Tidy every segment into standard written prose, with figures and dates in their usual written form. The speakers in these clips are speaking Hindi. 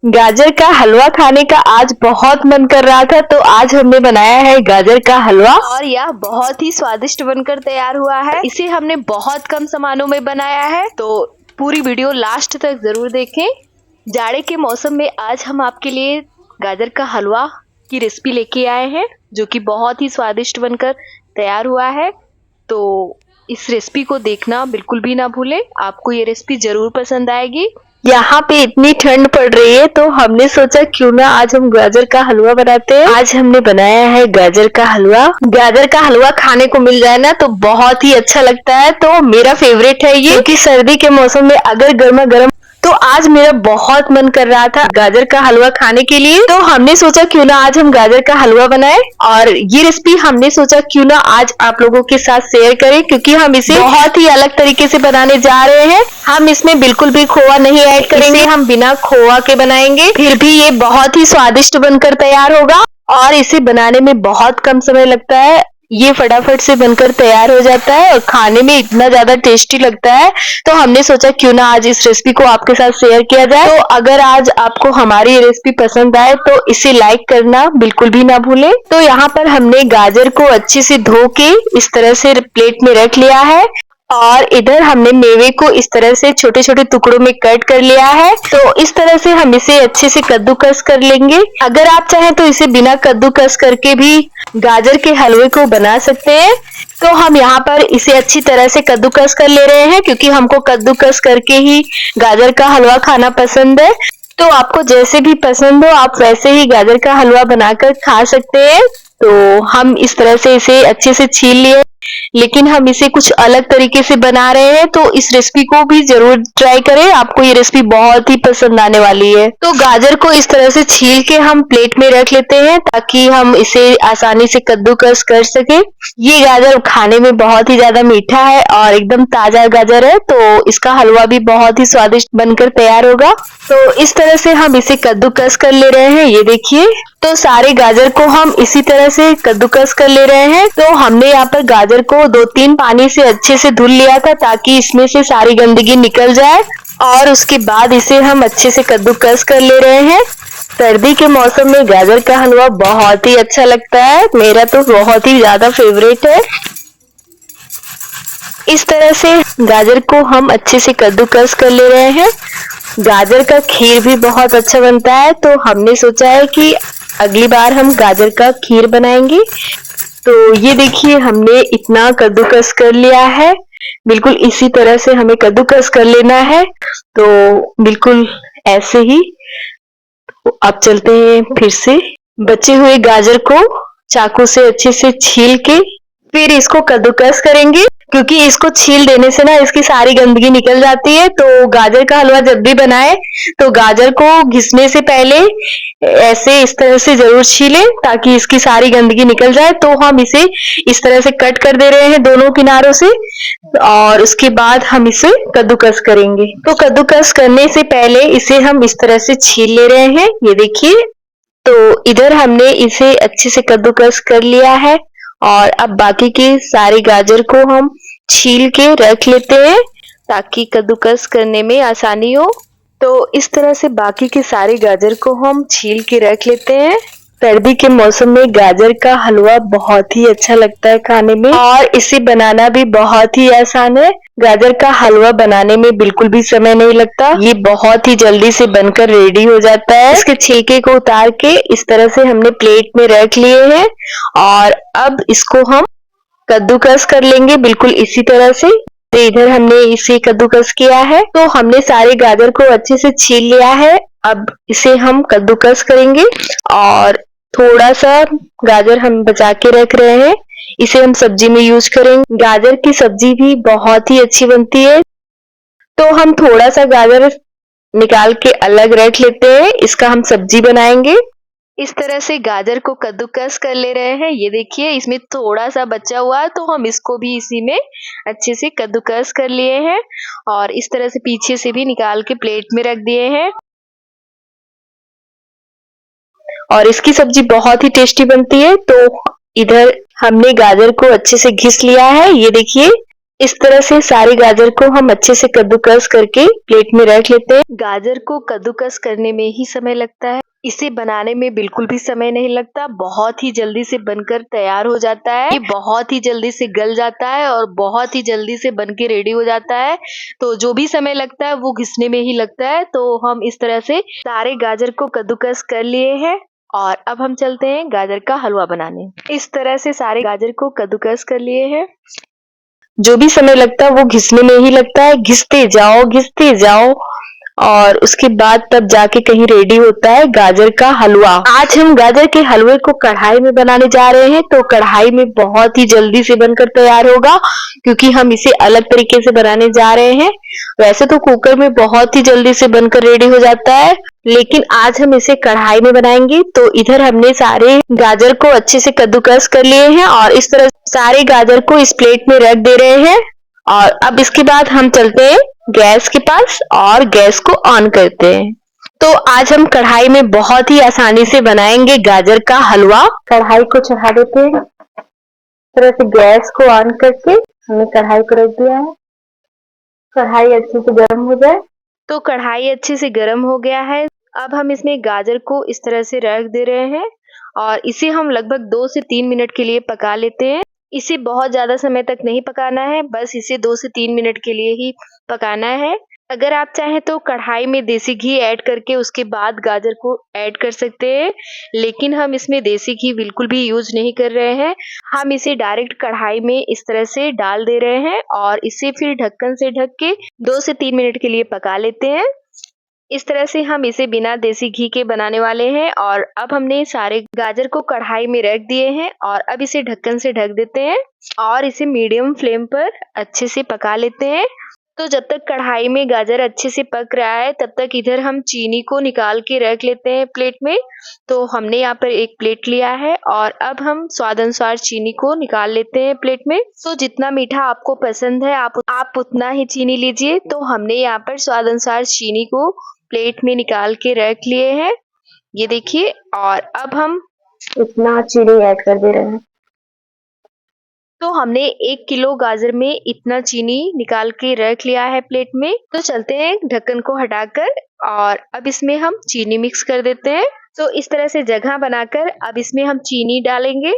गाजर का हलवा खाने का आज बहुत मन कर रहा था, तो आज हमने बनाया है गाजर का हलवा और यह बहुत ही स्वादिष्ट बनकर तैयार हुआ है। इसे हमने बहुत कम सामानों में बनाया है, तो पूरी वीडियो लास्ट तक जरूर देखें। जाड़े के मौसम में आज हम आपके लिए गाजर का हलवा की रेसिपी लेके आए हैं, जो कि बहुत ही स्वादिष्ट बनकर तैयार हुआ है। तो इस रेसिपी को देखना बिल्कुल भी ना भूलें, आपको ये रेसिपी जरूर पसंद आएगी। यहाँ पे इतनी ठंड पड़ रही है, तो हमने सोचा क्यों ना आज हम गाजर का हलवा बनाते हैं। आज हमने बनाया है गाजर का हलवा। गाजर का हलवा खाने को मिल जाए ना तो बहुत ही अच्छा लगता है, तो मेरा फेवरेट है ये, क्योंकि सर्दी के मौसम में अगर गर्मा गर्म, तो आज मेरा बहुत मन कर रहा था गाजर का हलवा खाने के लिए, तो हमने सोचा क्यों ना आज हम गाजर का हलवा बनाएं। और ये रेसिपी हमने सोचा क्यों ना आज आप लोगों के साथ शेयर करें, क्योंकि हम इसे बहुत ही अलग तरीके से बनाने जा रहे हैं। हम इसमें बिल्कुल भी खोआ नहीं ऐड करेंगे, हम बिना खोआ के बनाएंगे, फिर भी ये बहुत ही स्वादिष्ट बनकर तैयार होगा। और इसे बनाने में बहुत कम समय लगता है, ये फटाफट से बनकर तैयार हो जाता है और खाने में इतना ज्यादा टेस्टी लगता है। तो हमने सोचा क्यों ना आज इस रेसिपी को आपके साथ शेयर किया जाए। तो अगर आज आपको हमारी ये रेसिपी पसंद आए तो इसे लाइक करना बिल्कुल भी ना भूलें। तो यहाँ पर हमने गाजर को अच्छे से धो के इस तरह से प्लेट में रख लिया है, और इधर हमने मेवे को इस तरह से छोटे छोटे टुकड़ों में कट कर लिया है। तो इस तरह से हम इसे अच्छे से कद्दूकस कर लेंगे। अगर आप चाहें तो इसे बिना कद्दूकस करके भी गाजर के हलवे को बना सकते हैं। तो हम यहाँ पर इसे अच्छी तरह से कद्दूकस कर ले रहे हैं, क्योंकि हमको कद्दूकस करके ही गाजर का हलवा खाना पसंद है। तो आपको जैसे भी पसंद हो आप वैसे ही गाजर का हलवा बनाकर खा सकते हैं। तो हम इस तरह से इसे अच्छे से छील लिए, लेकिन हम इसे कुछ अलग तरीके से बना रहे हैं, तो इस रेसिपी को भी जरूर ट्राई करें, आपको ये रेसिपी बहुत ही पसंद आने वाली है। तो गाजर को इस तरह से छील के हम प्लेट में रख लेते हैं, ताकि हम इसे आसानी से कद्दूकस कर सके। ये गाजर खाने में बहुत ही ज्यादा मीठा है और एकदम ताजा गाजर है, तो इसका हलवा भी बहुत ही स्वादिष्ट बनकर तैयार होगा। तो इस तरह से हम इसे कद्दूकस कर ले रहे हैं, ये देखिए। तो सारे गाजर को हम इसी तरह से कद्दूकस कर ले रहे हैं। तो हमने यहाँ पर गाजर को 2-3 पानी से अच्छे से धुल लिया था, ताकि इसमें से सारी गंदगी निकल जाए, और उसके बाद इसे हम अच्छे से कद्दूकस कर ले रहे हैं। सर्दी के मौसम में गाजर का हलवा बहुत ही अच्छा लगता है, मेरा तो बहुत ही ज्यादा फेवरेट है। इस तरह से गाजर को हम अच्छे से कद्दूकस कर ले रहे हैं। गाजर का खीर भी बहुत अच्छा बनता है, तो हमने सोचा है कि अगली बार हम गाजर का खीर बनाएंगे। तो ये देखिए हमने इतना कद्दूकस कर लिया है, बिल्कुल इसी तरह से हमें कद्दूकस कर लेना है। तो बिल्कुल ऐसे ही अब चलते हैं फिर से। बचे हुए गाजर को चाकू से अच्छे से छील के फिर इसको कद्दूकस करेंगे, क्योंकि इसको छील देने से ना इसकी सारी गंदगी निकल जाती है। तो गाजर का हलवा जब भी बनाए तो गाजर को घिसने से पहले ऐसे इस तरह से जरूर छीलें, ताकि इसकी सारी गंदगी निकल जाए। तो हम इसे इस तरह से कट कर दे रहे हैं दोनों किनारों से, और उसके बाद हम इसे कद्दूकस करेंगे। तो कद्दूकस करने से पहले इसे हम इस तरह से छील ले रहे हैं, ये देखिए। तो इधर हमने इसे अच्छे से कद्दूकस कर लिया है, और अब बाकी के सारे गाजर को हम छील के रख लेते हैं, ताकि कद्दूकस करने में आसानी हो। तो इस तरह से बाकी के सारे गाजर को हम छील के रख लेते हैं। सर्दी के मौसम में गाजर का हलवा बहुत ही अच्छा लगता है खाने में, और इसे बनाना भी बहुत ही आसान है। गाजर का हलवा बनाने में बिल्कुल भी समय नहीं लगता, ये बहुत ही जल्दी से बनकर रेडी हो जाता है। इसके छिलके को उतार के इस तरह से हमने प्लेट में रख लिए हैं, और अब इसको हम कद्दूकस कर लेंगे बिल्कुल इसी तरह से। तो इधर हमने इसे कद्दूकस किया है, तो हमने सारे गाजर को अच्छे से छील लिया है। अब इसे हम कद्दूकस करेंगे, और थोड़ा सा गाजर हम बचा के रख रहे हैं, इसे हम सब्जी में यूज करेंगे। गाजर की सब्जी भी बहुत ही अच्छी बनती है, तो हम थोड़ा सा गाजर निकाल के अलग रख लेते हैं, इसका हम सब्जी बनाएंगे। इस तरह से गाजर को कद्दूकस कर ले रहे हैं, ये देखिए इसमें थोड़ा सा बचा हुआ है, तो हम इसको भी इसी में अच्छे से कद्दूकस कर लिए हैं, और इस तरह से पीछे से भी निकाल के प्लेट में रख दिए हैं। और इसकी सब्जी बहुत ही टेस्टी बनती है। तो इधर हमने गाजर को अच्छे से घिस लिया है, ये देखिए। इस तरह से सारी गाजर को हम अच्छे से कद्दूकस करके प्लेट में रख लेते हैं। गाजर को कद्दूकस करने में ही समय लगता है, इसे बनाने में बिल्कुल भी समय नहीं लगता, बहुत ही जल्दी से बनकर तैयार हो जाता है। ये बहुत ही जल्दी से गल जाता है और बहुत ही जल्दी से बन के रेडी हो जाता है। तो जो भी समय लगता है वो घिसने में ही लगता है। तो हम इस तरह से सारे गाजर को कद्दूकस कर लिए हैं और अब हम चलते हैं गाजर का हलवा बनाने। इस तरह से सारे गाजर को कद्दूकस कर लिए हैं। जो भी समय लगता है वो घिसने में ही लगता है, घिसते जाओ और उसके बाद तब जाके कहीं रेडी होता है गाजर का हलवा। आज हम गाजर के हलवे को कढ़ाई में बनाने जा रहे हैं, तो कढ़ाई में बहुत ही जल्दी से बनकर तैयार होगा क्योंकि हम इसे अलग तरीके से बनाने जा रहे हैं। वैसे तो कुकर में बहुत ही जल्दी से बनकर रेडी हो जाता है, लेकिन आज हम इसे कढ़ाई में बनाएंगे। तो इधर हमने सारे गाजर को अच्छे से कद्दूकस कर लिए हैं और इस तरह सारे गाजर को इस प्लेट में रख दे रहे हैं। और अब इसके बाद हम चलते हैं गैस के पास और गैस को ऑन करते हैं। तो आज हम कढ़ाई में बहुत ही आसानी से बनाएंगे गाजर का हलवा। कढ़ाई को चढ़ा देते हैं, इस तरह से गैस को ऑन करके हमने कढ़ाई को रख दिया है। कढ़ाई अच्छे से गर्म हो जाए। तो कढ़ाई अच्छे से गर्म हो गया है। अब हम इसमें गाजर को इस तरह से रख दे रहे हैं और इसे हम लगभग 2 से 3 मिनट के लिए पका लेते हैं। इसे बहुत ज़्यादा समय तक नहीं पकाना है, बस इसे 2 से 3 मिनट के लिए ही पकाना है। अगर आप चाहें तो कढ़ाई में देसी घी ऐड करके उसके बाद गाजर को ऐड कर सकते हैं, लेकिन हम इसमें देसी घी बिल्कुल भी यूज़ नहीं कर रहे हैं। हम इसे डायरेक्ट कढ़ाई में इस तरह से डाल दे रहे हैं और इसे फिर ढक्कन से ढक के 2 से 3 मिनट के लिए पका लेते हैं। इस तरह से हम इसे बिना देसी घी के बनाने वाले हैं। और अब हमने सारे गाजर को कढ़ाई में रख दिए हैं और अब इसे ढक्कन से ढक देते हैं और इसे मीडियम फ्लेम पर अच्छे से पका लेते हैं। तो जब तक कढ़ाई में गाजर अच्छे से पक रहा है तब तक इधर हम चीनी को निकाल के रख लेते हैं प्लेट में। तो हमने यहाँ पर एक प्लेट लिया है और अब हम स्वाद अनुसार चीनी को निकाल लेते हैं प्लेट में। तो जितना मीठा आपको पसंद है आप उतना ही चीनी लीजिए। तो हमने यहाँ पर स्वाद अनुसार चीनी को प्लेट में निकाल के रख लिए हैं, ये देखिए। और अब हम इतना चीनी ऐड कर दे रहे हैं। तो हमने 1 किलो गाजर में इतना चीनी निकाल के रख लिया है प्लेट में। तो चलते हैं ढक्कन को हटाकर और अब इसमें हम चीनी मिक्स कर देते हैं। तो इस तरह से जगह बनाकर अब इसमें हम चीनी डालेंगे।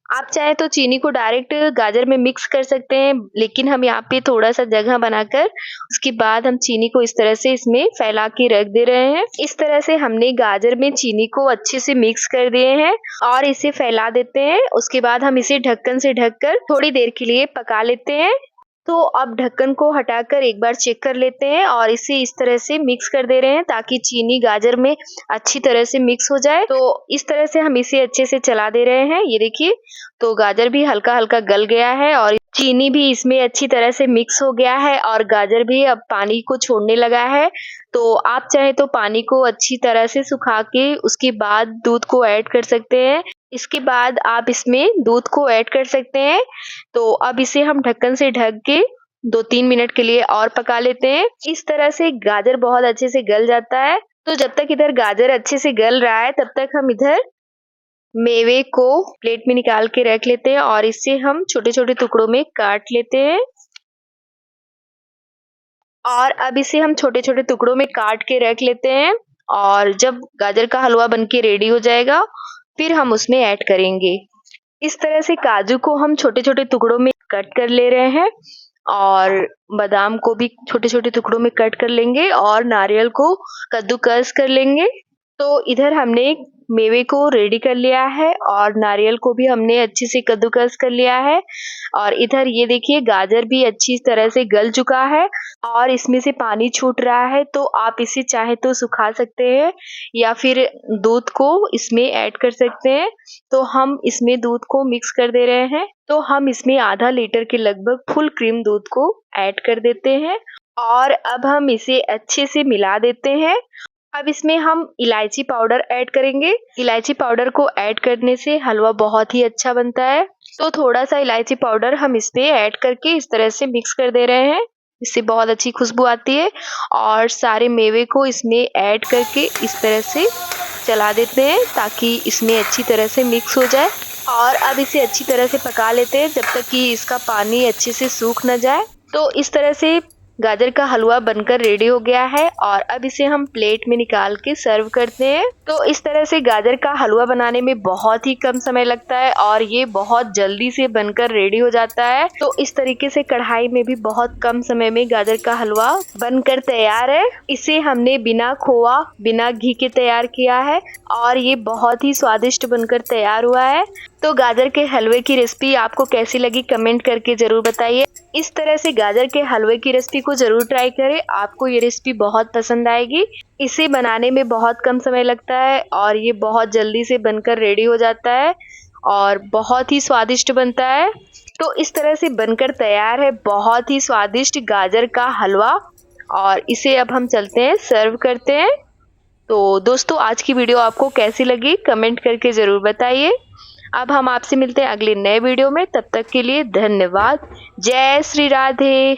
आप चाहे तो चीनी को डायरेक्ट गाजर में मिक्स कर सकते हैं, लेकिन हम यहाँ पे थोड़ा सा जगह बनाकर उसके बाद हम चीनी को इस तरह से इसमें फैला के रख दे रहे हैं। इस तरह से हमने गाजर में चीनी को अच्छे से मिक्स कर दिए हैं और इसे फैला देते हैं। उसके बाद हम इसे ढक्कन से ढककर थोड़ी देर के लिए पका लेते हैं। तो अब ढक्कन को हटाकर एक बार चेक कर लेते हैं और इसे इस तरह से मिक्स कर दे रहे हैं ताकि चीनी गाजर में अच्छी तरह से मिक्स हो जाए। तो इस तरह से हम इसे अच्छे से चला दे रहे हैं, ये देखिए। तो गाजर भी हल्का हल्का गल गया है और चीनी भी इसमें अच्छी तरह से मिक्स हो गया है और गाजर भी अब पानी को छोड़ने लगा है। तो आप चाहे तो पानी को अच्छी तरह से सुखा के उसके बाद दूध को ऐड कर सकते हैं। इसके बाद आप इसमें दूध को ऐड कर सकते हैं। तो अब इसे हम ढक्कन से ढक के 2-3 मिनट के लिए और पका लेते हैं। इस तरह से गाजर बहुत अच्छे से गल जाता है। तो जब तक इधर गाजर अच्छे से गल रहा है तब तक हम इधर मेवे को प्लेट में निकाल के रख लेते हैं और इसे हम छोटे छोटे टुकड़ों में काट लेते हैं। और अब इसे हम छोटे छोटे टुकड़ों में काट के रख लेते हैं और जब गाजर का हलवा बनके रेडी हो जाएगा फिर हम उसमें ऐड करेंगे। इस तरह से काजू को हम छोटे छोटे टुकड़ों में कट कर ले रहे हैं और बादाम को भी छोटे छोटे टुकड़ों में कट कर लेंगे और नारियल को कद्दूकस कर लेंगे। तो इधर हमने मेवे को रेडी कर लिया है और नारियल को भी हमने अच्छे से कद्दूकस कर लिया है। और इधर ये देखिए गाजर भी अच्छी तरह से गल चुका है और इसमें से पानी छूट रहा है। तो आप इसे चाहे तो सुखा सकते हैं या फिर दूध को इसमें ऐड कर सकते हैं। तो हम इसमें दूध को मिक्स कर दे रहे हैं। तो हम इसमें आधा लीटर के लगभग फुल क्रीम दूध को ऐड कर देते हैं और अब हम इसे अच्छे से मिला देते हैं। अब इसमें हम इलायची पाउडर ऐड करेंगे। इलायची पाउडर को ऐड करने से हलवा बहुत ही अच्छा बनता है। तो थोड़ा सा इलायची पाउडर हम इसमें ऐड करके इस तरह से मिक्स कर दे रहे हैं, इससे बहुत अच्छी खुशबू आती है। और सारे मेवे को इसमें ऐड करके इस तरह से चला देते हैं ताकि इसमें अच्छी तरह से मिक्स हो जाए। और अब इसे अच्छी तरह से पका लेते हैं जब तक कि इसका पानी अच्छे से सूख न जाए। तो इस तरह से गाजर का हलवा बनकर रेडी हो गया है और अब इसे हम प्लेट में निकाल के सर्व करते हैं। तो इस तरह से गाजर का हलवा बनाने में बहुत ही कम समय लगता है और ये बहुत जल्दी से बनकर रेडी हो जाता है। तो इस तरीके से कढ़ाई में भी बहुत कम समय में गाजर का हलवा बनकर तैयार है। इसे हमने बिना खोआ बिना घी के तैयार किया है और ये बहुत ही स्वादिष्ट बनकर तैयार हुआ है। तो गाजर के हलवे की रेसिपी आपको कैसी लगी कमेंट करके जरूर बताइए। इस तरह से गाजर के हलवे की रेसिपी को जरूर ट्राई करें, आपको ये रेसिपी बहुत पसंद आएगी। इसे बनाने में बहुत कम समय लगता है और ये बहुत जल्दी से बनकर रेडी हो जाता है और बहुत ही स्वादिष्ट बनता है। तो इस तरह से बनकर तैयार है बहुत ही स्वादिष्ट गाजर का हलवा और इसे अब हम चलते हैं सर्व करते हैं। तो दोस्तों आज की वीडियो आपको कैसी लगी कमेंट करके ज़रूर बताइए। अब हम आपसे मिलते हैं अगले नए वीडियो में, तब तक के लिए धन्यवाद। जय श्री राधे।